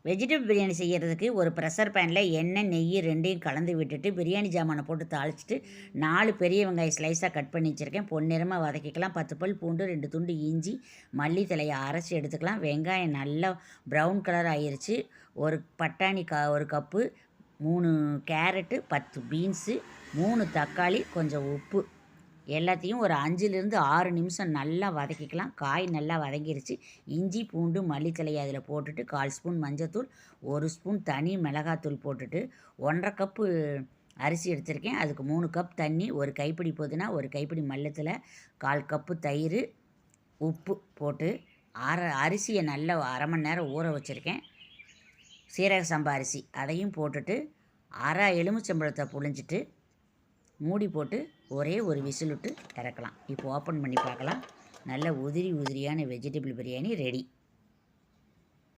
Vegetable biryani செய்கிறதுக்கு ஒரு pressure பேனில் எண்ணெய் நெய் ரெண்டையும் கலந்து விட்டுட்டு பிரியாணி ஜாமானை போட்டு தாளிச்சிட்டு 4 பெரிய வெங்காயம் ஸ்லைஸாக கட் பண்ணி வச்சுருக்கேன். பொன்னிறமாக வதக்கிக்கலாம். 10 பல் பூண்டு, 2 துண்டு இஞ்சி, மல்லித்தலையை அரைச்சி எடுத்துக்கலாம். வெங்காயம் நல்லா ப்ரௌன் கலர் ஆயிருச்சு. ஒரு பட்டாணி ஒரு கப்பு, 3 கேரட்டு, 10 பீன்ஸு, 3 தக்காளி, கொஞ்சம் உப்பு எல்லாத்தையும் ஒரு 5லேருந்து 6 நிமிஷம் நல்லா வதக்கிக்கலாம். காய் நல்லா வதங்கிருச்சு. இஞ்சி பூண்டு மல்லித்தழையை அதில் போட்டுட்டு 1/4 ஸ்பூன் மஞ்சத்தூள், 1 ஸ்பூன் தனி மிளகாத்தூள் போட்டுட்டு 1½ கப்பு அரிசி எடுத்திருக்கேன். அதுக்கு 3 கப் தண்ணி, ஒரு கைப்பிடி புதினா, ஒரு கைப்பிடி மல்லித்தழை, 1/4 கப்பு தயிர், உப்பு போட்டு அரிசியை நல்லா 1/2 மணி நேரம் ஊற வச்சுருக்கேன். சீரக சம்பா அரிசி அதையும் போட்டுட்டு 1/2 எலுமிச்சம்பழத்தை புழிஞ்சிட்டு மூடி போட்டு ஒரே ஒரு விசில் விட்டு இறக்கலாம். இப்போ ஓப்பன் பண்ணி பார்க்கலாம். நல்ல உதிரியான வெஜிடபிள் பிரியாணி ரெடி.